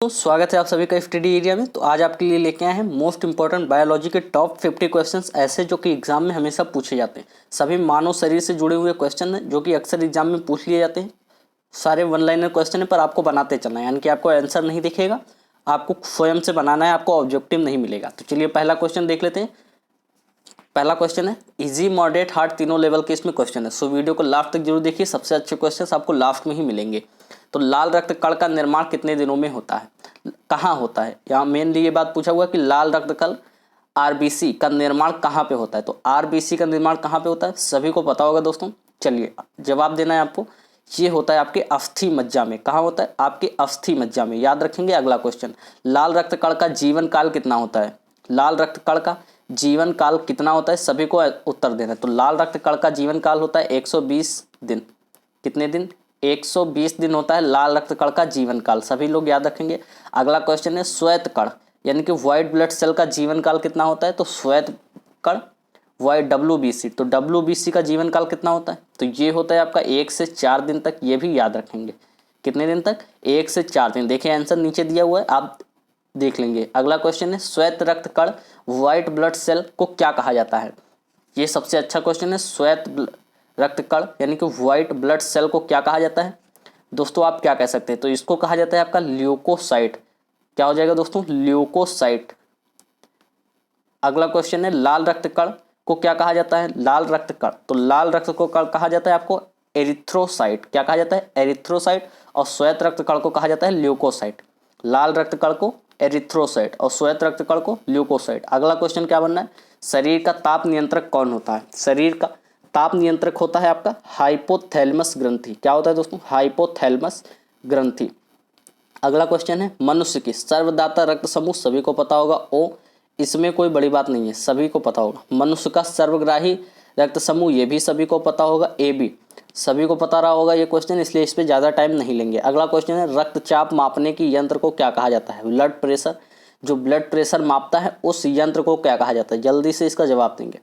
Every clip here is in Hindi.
तो स्वागत है आप सभी का स्टडी एरिया में। तो आज आपके लिए लेके आए हैं मोस्ट इंपॉर्टेंट बायोलॉजी के टॉप 50 क्वेश्चंस ऐसे जो कि एग्जाम में हमेशा पूछे जाते हैं। सभी मानव शरीर से जुड़े हुए क्वेश्चन हैं जो कि अक्सर एग्जाम में पूछ लिए जाते हैं। सारे वन लाइनर क्वेश्चन है पर आपको बनाते चलना है, यानी कि आपको आंसर नहीं दिखेगा, आपको स्वयं से बनाना है, आपको ऑब्जेक्टिव नहीं मिलेगा। तो चलिए पहला क्वेश्चन देख लेते हैं। पहला क्वेश्चन है इजी, मॉडरेट, हार्ड तीनों लेवल के इसमें क्वेश्चन है। सो वीडियो को लास्ट तक जरूर देखिए, सबसे अच्छे क्वेश्चन आपको लास्ट में ही मिलेंगे। तो लाल रक्त कण का निर्माण कितने दिनों में होता है, कहाँ होता है? यहाँ मेनली ये बात पूछा हुआ है कि लाल रक्त कण आरबीसी का निर्माण कहाँ पे होता है। तो आरबीसी का निर्माण कहाँ पे होता है, सभी को पता होगा दोस्तों। चलिए जवाब देना है आपको। ये होता है आपके अस्थि मज्जा में। कहाँ होता है? आपके अस्थि मज्जा में, याद रखेंगे। अगला क्वेश्चन, लाल रक्त कण का जीवन काल कितना होता है? लाल रक्त कण का जीवन काल कितना होता है, सभी को उत्तर देना है। तो लाल रक्त कण का जीवन काल होता है 120 दिन। कितने दिन? 120 दिन होता है लाल रक्त कण का जीवन काल, सभी लोग याद रखेंगे। अगला क्वेश्चन है श्वेत कण यानी कि व्हाइट ब्लड सेल का जीवन काल कितना होता है? तो श्वेत कण व्हाइट WBC, तो WBC का जीवन काल कितना होता है? तो ये होता है आपका 1 से 4 दिन तक। ये भी याद रखेंगे। कितने दिन तक? 1 से 4 दिन। देखिए आंसर नीचे दिया हुआ है, आप देख लेंगे। अगला क्वेश्चन है श्वेत रक्त कण व्हाइट ब्लड सेल को क्या कहा जाता है? ये सबसे अच्छा क्वेश्चन है। श्वेत रक्त कण यानी कि व्हाइट ब्लड सेल को क्या कहा जाता है? दोस्तों आप क्या कह सकते हैं? तो इसको कहा जाता है आपका ल्यूकोसाइट। क्या हो जाएगा दोस्तों? ल्यूकोसाइट। अगला क्वेश्चन है लाल रक्त कण को क्या कहा जाता है? लाल रक्त कण, तो लाल रक्त को कहा जाता है आपको एरिथ्रोसाइट। क्या कहा जाता है? एरिथ्रोसाइट। और श्वेत रक्त कण को कहा जाता है ल्यूकोसाइट। लाल रक्त कण को एरिथ्रोसाइट और श्वेत रक्त कण को ल्यूकोसाइट। अगला क्वेश्चन क्या बनना है? शरीर का ताप नियंत्रक कौन होता है? शरीर का ताप नियंत्रक होता है आपका हाइपोथैलेमस ग्रंथि। क्या होता है दोस्तों? हाइपोथैलेमस ग्रंथि। अगला क्वेश्चन है मनुष्य की सर्वदाता रक्त समूह, सभी को पता होगा ओ, इसमें कोई बड़ी बात नहीं है, सभी को पता होगा। मनुष्य का सर्वग्राही रक्त समूह, ये भी सभी को पता होगा। AB, सभी को पता रहा होगा ये क्वेश्चन, इसलिए इस पर ज़्यादा टाइम नहीं लेंगे। अगला क्वेश्चन है रक्तचाप मापने की यंत्र को क्या कहा जाता है? ब्लड प्रेशर, जो ब्लड प्रेशर मापता है उस यंत्र को क्या कहा जाता है? जल्दी से इसका जवाब देंगे।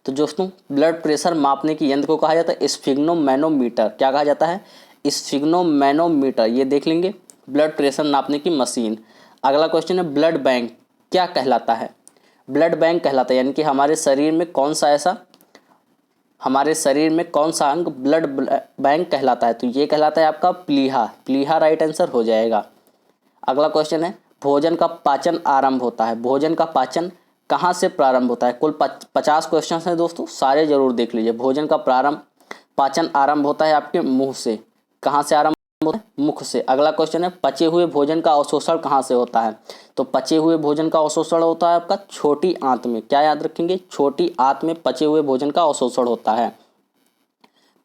तो दोस्तों ब्लड प्रेशर मापने की यंत्र को कहा जाता है स्फिग्नोमैनोमीटर। क्या कहा जाता है? स्फिग्नोमैनोमीटर। ये देख लेंगे, ब्लड प्रेशर नापने की मशीन। अगला क्वेश्चन है ब्लड बैंक क्या कहलाता है? ब्लड बैंक कहलाता है यानी कि हमारे शरीर में कौन सा अंग ब्लड बैंक कहलाता है? तो ये कहलाता है आपका प्लीहा। प्लीहा राइट आंसर हो जाएगा। अगला क्वेश्चन है भोजन का पाचन आरंभ होता है। भोजन का पाचन कहाँ से प्रारंभ होता है? कुल 50 क्वेश्चन हैं दोस्तों, सारे जरूर देख लीजिए। भोजन का पाचन आरंभ होता है आपके मुंह से। कहाँ से आरंभ होता है? मुख से। अगला क्वेश्चन है पचे हुए भोजन का अवशोषण कहाँ से होता है? तो पचे हुए भोजन का अवशोषण होता है आपका छोटी आंत में। क्या याद रखेंगे? छोटी आंत में पचे हुए भोजन का अवशोषण होता है।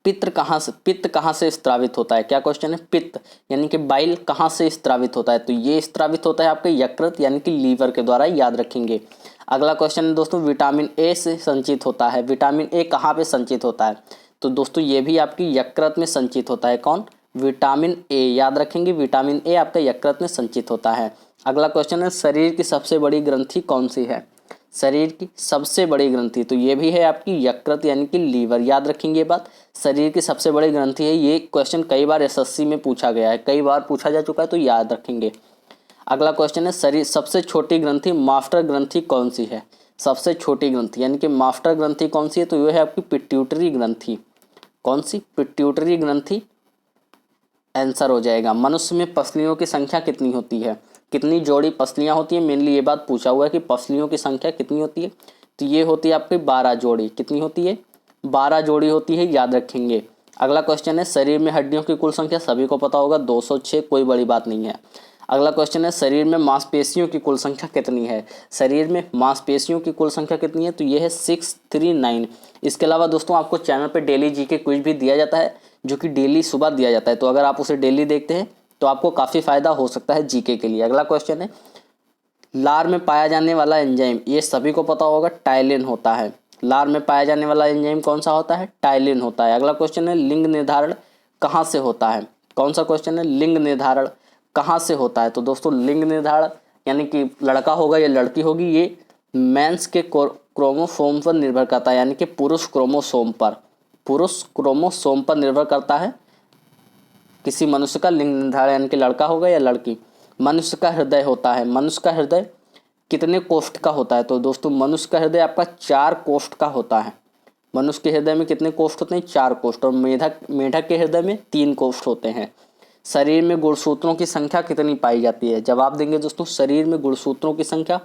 पित्त कहाँ से स्त्रावित होता है? क्या क्वेश्चन है? पित्त यानी कि बाइल कहाँ से स्त्रावित होता है? तो ये स्त्रावित होता है आपके यकृत यानी कि लीवर के द्वारा, याद रखेंगे। अगला क्वेश्चन है दोस्तों विटामिन ए से संचित होता है। विटामिन ए कहाँ पे संचित होता है? तो दोस्तों ये भी आपकी यकृत में संचित होता है। कौन? विटामिन ए, याद रखेंगे। विटामिन ए आपका यकृत में संचित होता है। अगला क्वेश्चन है शरीर की सबसे बड़ी ग्रंथि कौन सी है? शरीर की सबसे बड़ी ग्रंथि, तो ये भी है आपकी यकृत यानी कि लीवर, याद रखेंगे ये बात। शरीर की सबसे बड़ी ग्रंथि है। ये क्वेश्चन कई बार SSC में पूछा गया है, कई बार पूछा जा चुका है, तो याद रखेंगे। अगला क्वेश्चन है शरीर सबसे छोटी ग्रंथि मास्टर ग्रंथि कौन सी है? सबसे छोटी ग्रंथि यानी कि मास्टर ग्रंथि कौन सी है? तो यह है आपकी पिट्यूटरी ग्रंथि। कौन सी? पिट्यूटरी ग्रंथि आंसर हो जाएगा। मनुष्य में पसलियों की संख्या कितनी होती है? कितनी जोड़ी पसलियां होती है? मेनली ये बात पूछा हुआ है कि पसलियों की संख्या कितनी होती है। तो ये होती है आपकी 12 जोड़ी। कितनी होती है? 12 जोड़ी होती है, याद रखेंगे। अगला क्वेश्चन है शरीर में हड्डियों की कुल संख्या, सभी को पता होगा 206, कोई बड़ी बात नहीं है। अगला क्वेश्चन है शरीर में मांसपेशियों की कुल संख्या कितनी है? शरीर में मांसपेशियों की कुल संख्या कितनी है? तो ये है 639। इसके अलावा दोस्तों आपको चैनल पे डेली जीके क्विज भी दिया जाता है, जो कि डेली सुबह दिया जाता है। तो अगर आप उसे डेली देखते हैं तो आपको काफ़ी फायदा हो सकता है जीके के लिए। अगला क्वेश्चन है लार में पाया जाने वाला एंजाइम, ये सभी को पता होगा टाइलिन होता है। लार में पाया जाने वाला एंजाइम कौन सा होता है? टाइलिन होता है। अगला क्वेश्चन है लिंग निर्धारण कहाँ से होता है? कौन सा क्वेश्चन है? लिंग निर्धारण कहाँ से होता है? तो दोस्तों लिंग निर्धारण यानी कि लड़का होगा या लड़की होगी, ये मेंस के क्रोमोसोम पर निर्भर करता है, यानी कि पुरुष क्रोमोसोम पर निर्भर करता है किसी मनुष्य का लिंग निर्धारण, यानी कि लड़का होगा या लड़की। मनुष्य का हृदय होता है। मनुष्य का हृदय कितने कोष्ठ का होता है? तो दोस्तों मनुष्य का हृदय आपका 4 कोष्ठ का होता है। मनुष्य के हृदय में कितने कोष्ठ होते हैं? 4 कोष्ठ। और मेढक के हृदय में 3 कोष्ठ होते हैं। शरीर में गुणसूत्रों की संख्या कितनी पाई जाती है? जवाब देंगे दोस्तों, शरीर में गुणसूत्रों की संख्या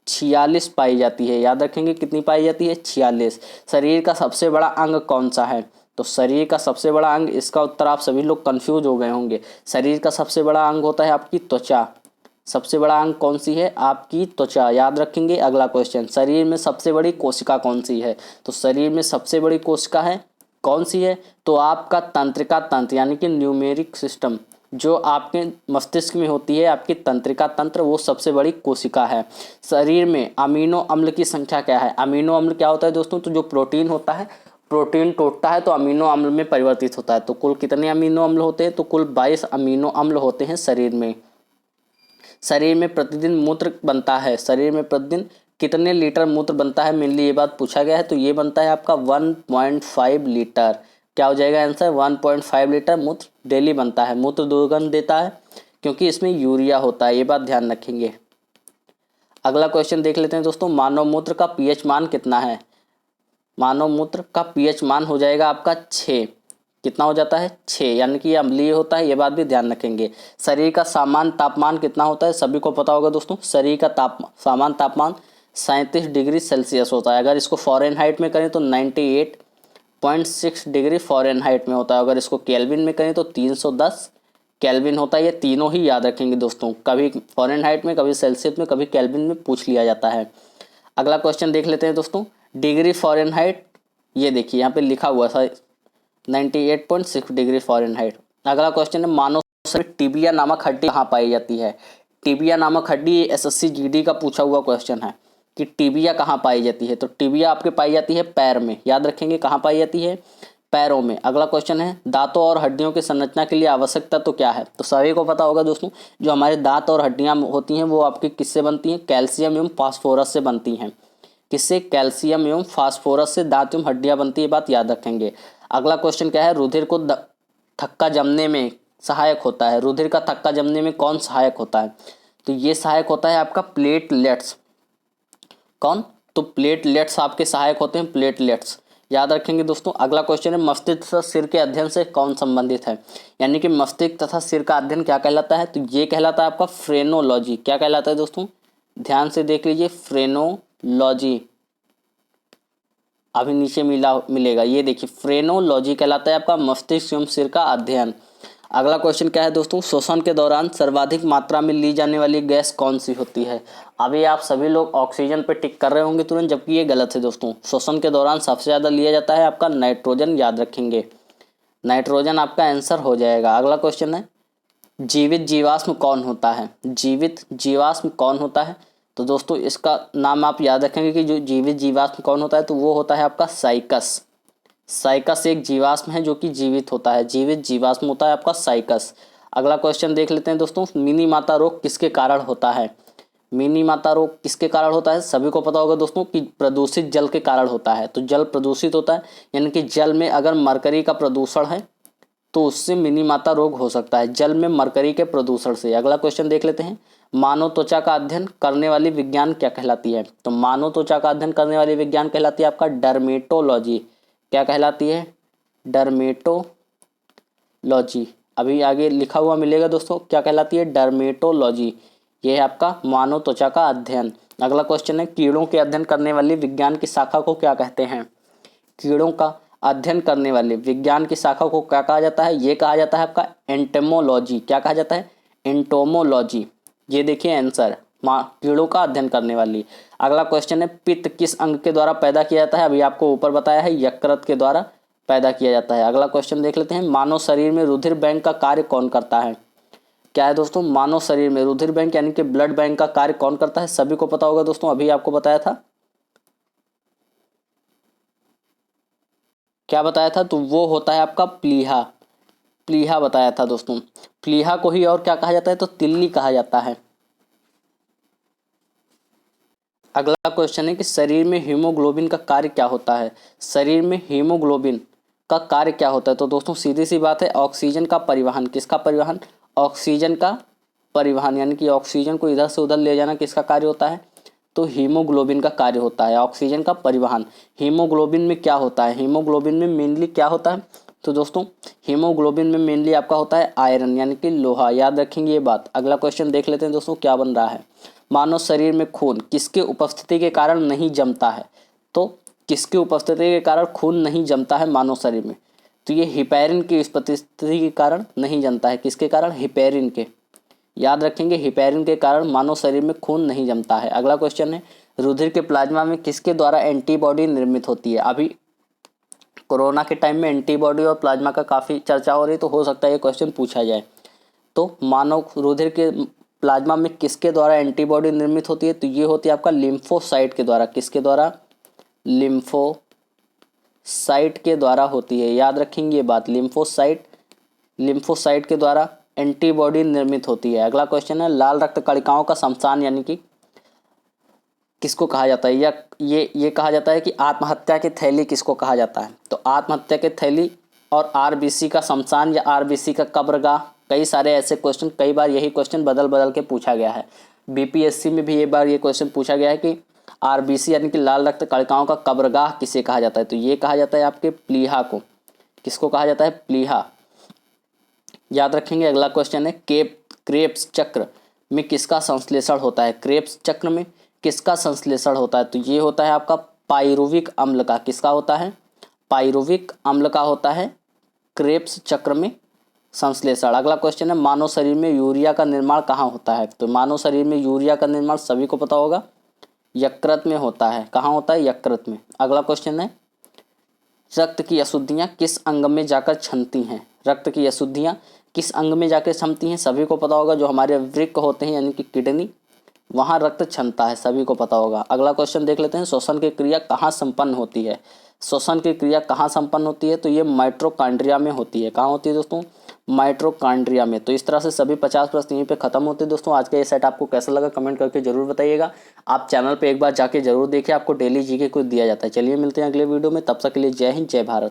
46 पाई जाती है। याद रखेंगे कितनी पाई जाती है? 46। शरीर का सबसे बड़ा अंग कौन सा है? तो शरीर का सबसे बड़ा अंग, इसका उत्तर आप सभी लोग कंफ्यूज हो गए होंगे। शरीर का सबसे बड़ा अंग होता है आपकी त्वचा। सबसे बड़ा अंग कौन सी है? आपकी त्वचा। याद रखेंगे। अगला क्वेश्चन, शरीर में सबसे बड़ी कोशिका कौन सी है? तो शरीर में सबसे बड़ी कोशिका है कौन सी है? तो आपका तंत्रिका तंत्र यानी कि न्यूमेरिक सिस्टम, जो आपके मस्तिष्क में होती है, आपकी तंत्रिका तंत्र, वो सबसे बड़ी कोशिका है। शरीर में अमीनो अम्ल की संख्या क्या है? अमीनो अम्ल क्या होता है दोस्तों? तो जो प्रोटीन होता है, प्रोटीन टूटता है तो अमीनो अम्ल में परिवर्तित होता है। तो कुल कितने अमीनो अम्ल होते हैं? तो कुल 22 अमीनो अम्ल होते हैं शरीर में। शरीर में प्रतिदिन मूत्र बनता है। शरीर में प्रतिदिन कितने लीटर मूत्र बनता है? मेनली ये बात पूछा गया है। तो ये बनता है आपका 1.5 लीटर। क्या हो जाएगा आंसर? 1.5 लीटर मूत्र डेली बनता है। मूत्र दुर्गंध देता है क्योंकि इसमें यूरिया होता है, ये बात ध्यान रखेंगे। अगला क्वेश्चन देख लेते हैं दोस्तों, मानव मूत्र का पीएच मान कितना है? मानव मूत्र का पीएच मान हो जाएगा आपका 6। कितना हो जाता है? 6, यानी कि ये अम्लीय होता है, ये बात भी ध्यान रखेंगे। शरीर का सामान्य तापमान कितना होता है? सभी को पता होगा दोस्तों, शरीर का सामान्य तापमान 37 डिग्री सेल्सियस होता है। अगर इसको फ़ारेनहाइट में करें तो 98.6 डिग्री फ़ारेनहाइट में होता है। अगर इसको केल्विन में करें तो 310 केल्विन होता है। ये तीनों ही याद रखेंगे दोस्तों, कभी फ़ारेनहाइट में, कभी सेल्सियस में, कभी केल्विन में पूछ लिया जाता है। अगला क्वेश्चन देख लेते हैं दोस्तों, डिग्री फ़ारेनहाइट, ये देखिए यहाँ पे लिखा हुआ था 98.6 डिग्री फ़ारेनहाइट। अगला क्वेश्चन है, मानव शरीर में टिबिया नामक हड्डी कहाँ पाई जाती है? टिबिया नामक हड्डी एसएससी जीडी का पूछा हुआ क्वेश्चन है कि टिबिया कहाँ पाई जाती है। तो टिबिया आपके पाई जाती है पैर में। याद रखेंगे कहाँ पाई जाती है? पैरों में। अगला क्वेश्चन है, दांतों और हड्डियों की संरचना के लिए आवश्यक तत्व क्या है? तो सभी को पता होगा दोस्तों, जो हमारे दांत और हड्डियां होती हैं वो आपकी किससे बनती हैं? कैल्शियम एवं फास्फोरस से बनती हैं। किससे? कैल्शियम एवं फास्फोरस से दांत एवं हड्डियां बनती है, बात याद रखेंगे। अगला क्वेश्चन क्या है, रुधिर को थक्का जमने में सहायक होता है। रुधिर का थक्का जमने में कौन सहायक होता है? तो ये सहायक होता है आपका प्लेटलेट्स। कौन? तो प्लेटलेट्स आपके सहायक होते हैं, प्लेटलेट्स। याद रखेंगे दोस्तों। अगला क्वेश्चन है, मस्तिष्क तथा सिर के अध्ययन से कौन संबंधित है? यानी कि मस्तिष्क तथा सिर का अध्ययन क्या कहलाता है? तो ये कहलाता है आपका फ्रेनोलॉजी। क्या कहलाता है दोस्तों? ध्यान से देख लीजिए, फ्रेनोलॉजी। अभी नीचे मिलेगा, ये देखिए फ्रेनोलॉजी कहलाता है आपका मस्तिष्क एवं सिर का अध्ययन। अगला क्वेश्चन क्या है दोस्तों, श्वसन के दौरान सर्वाधिक मात्रा में ली जाने वाली गैस कौन सी होती है? अभी आप सभी लोग ऑक्सीजन पे टिक कर रहे होंगे तुरंत, जबकि ये गलत है दोस्तों। श्वसन के दौरान सबसे ज़्यादा लिया जाता है आपका नाइट्रोजन। याद रखेंगे, नाइट्रोजन आपका आंसर हो जाएगा। अगला क्वेश्चन है, जीवित जीवाश्म कौन होता है? जीवित जीवाश्म कौन होता है? तो दोस्तों इसका नाम आप याद रखेंगे कि जो जीवित जीवाश्म कौन होता है, तो वो होता है आपका साइकस। साइकस एक जीवाश्म है जो कि जीवित होता है। जीवित जीवाश्म होता है आपका साइकस। अगला क्वेश्चन देख लेते हैं दोस्तों, मिनी माता रोग किसके कारण होता है? मिनी माता रोग किसके कारण होता है? सभी को पता होगा दोस्तों कि प्रदूषित जल के कारण होता है। तो जल प्रदूषित होता है, यानी कि जल में अगर मरकरी का प्रदूषण है तो उससे मिनी माता रोग हो सकता है, जल में मरकरी के प्रदूषण से। अगला क्वेश्चन देख लेते हैं, मानव त्वचा का अध्ययन करने वाली विज्ञान क्या कहलाती है? तो मानव त्वचा का अध्ययन करने वाली विज्ञान कहलाती है आपका डर्मेटोलॉजी। क्या कहलाती है? डर्मेटोलॉजी। अभी आगे लिखा हुआ मिलेगा दोस्तों, क्या कहलाती है? डर्मेटोलॉजी। ये है आपका मानव त्वचा का अध्ययन। अगला क्वेश्चन है, कीड़ों के अध्ययन करने वाली विज्ञान की शाखा को क्या कहते हैं? कीड़ों का अध्ययन करने वाले विज्ञान की शाखा को क्या कहा जाता है? ये कहा जाता है आपका एंटोमोलॉजी। क्या कहा जाता है? एंटोमोलॉजी। ये देखिए आंसर, कीड़ों का अध्ययन करने वाली। अगला क्वेश्चन है, पित्त किस अंग के द्वारा पैदा किया जाता है? अभी आपको ऊपर बताया है, यकृत के द्वारा पैदा किया जाता है। अगला क्वेश्चन देख लेते हैं, मानव शरीर में रुधिर बैंक का कार्य कौन करता है? क्या है दोस्तों? मानव शरीर में रुधिर बैंक यानी कि ब्लड बैंक का कार्य कौन करता है? सभी को पता होगा दोस्तों, अभी आपको बताया था। क्या बताया था? तो वो होता है आपका प्लीहा। प्लीहा बताया था दोस्तों। प्लीहा को ही और क्या कहा जाता है? तो तिल्ली कहा जाता है। अगला क्वेश्चन है कि शरीर में हीमोग्लोबिन का कार्य क्या होता है? शरीर में हीमोग्लोबिन का कार्य क्या होता है? तो दोस्तों सीधी सी बात है, ऑक्सीजन का परिवहन। किसका परिवहन? ऑक्सीजन का परिवहन यानी कि ऑक्सीजन को इधर से उधर ले जाना किसका कार्य होता है? तो हीमोग्लोबिन का कार्य होता है, ऑक्सीजन का परिवहन। हीमोग्लोबिन में क्या होता है? हीमोग्लोबिन में मेनली क्या होता है? तो दोस्तों हीमोग्लोबिन में मेनली आपका होता है आयरन यानी कि लोहा, याद रखेंगे ये बात। अगला क्वेश्चन देख लेते हैं दोस्तों क्या बन रहा है। मानव शरीर में खून किसके उपस्थिति के कारण नहीं जमता है? तो किसकी उपस्थिति के कारण खून नहीं जमता है मानव शरीर में? तो ये हिपैरिन की उपस्थिति के कारण नहीं जमता है। किसके कारण? हिपैरिन के, याद रखेंगे हिपैरिन के कारण मानव शरीर में खून नहीं जमता है। अगला क्वेश्चन है रुधिर के प्लाज्मा में किसके द्वारा एंटीबॉडी निर्मित होती है? अभी कोरोना के टाइम में एंटीबॉडी और प्लाज्मा का काफ़ी चर्चा हो रही, तो हो सकता है ये क्वेश्चन पूछा जाए। तो मानव रुधिर के प्लाज्मा में किसके द्वारा एंटीबॉडी निर्मित होती है? तो ये होती है आपका लिम्फोसाइट के द्वारा। किसके द्वारा? लिम्फोसाइट के द्वारा होती है, याद रखेंगे ये बात। लिम्फोसाइट के द्वारा एंटीबॉडी निर्मित होती है। अगला क्वेश्चन है लाल रक्त कणिकाओं का शमशान यानी कि किसको कहा जाता है? या ये कहा जाता है कि आत्महत्या की थैली किसको कहा जाता है? तो आत्महत्या की थैली और आरबीसी का शमशान या आरबीसी का कब्रगाह, कई सारे ऐसे क्वेश्चन, कई बार यही क्वेश्चन बदल बदल के पूछा गया है। बीपीएससी में भी एक बार ये क्वेश्चन पूछा गया है कि आरबीसी यानी कि लाल रक्त कणिकाओं का कब्रगाह किसे कहा जाता है? तो ये कहा जाता है आपके प्लीहा को। किसको कहा जाता है? प्लीहा, याद रखेंगे। अगला क्वेश्चन है क्रेब्स चक्र में किसका संश्लेषण होता है? क्रेब्स चक्र में किसका संश्लेषण होता है? तो ये होता है आपका पाइरुविक अम्ल का। किसका होता है? पाइरुविक अम्ल का होता है क्रेब्स चक्र में संश्लेषण। अगला क्वेश्चन है मानव शरीर में यूरिया का निर्माण कहाँ होता है? तो मानव शरीर में यूरिया का निर्माण सभी को पता होगा, यकृत में होता है। कहाँ होता है? यकृत में। अगला क्वेश्चन है रक्त की अशुद्धियाँ किस अंग में जाकर क्षमती हैं? रक्त की अशुद्धियाँ किस अंग में जाकर क्षमती हैं? सभी को पता होगा, जो हमारे वृक्क होते हैं यानी कि किडनी, वहाँ रक्त क्षमता है, सभी को पता होगा। अगला क्वेश्चन देख लेते हैं श्वसन की क्रिया कहाँ संपन्न होती है? श्वसन की क्रिया कहाँ संपन्न होती है? तो ये माइटोकॉन्ड्रिया में होती है। कहाँ होती है दोस्तों? माइटोकॉन्ड्रिया में। तो इस तरह से सभी 50 प्रश्न यहीं पे खत्म होते हैं दोस्तों। आज का ये सेट आपको कैसा लगा कमेंट करके जरूर बताइएगा। आप चैनल पे एक बार जाके जरूर देखिए, आपको डेली जीके कुछ दिया जाता है। चलिए मिलते हैं अगले वीडियो में, तब तक के लिए जय हिंद, जय भारत।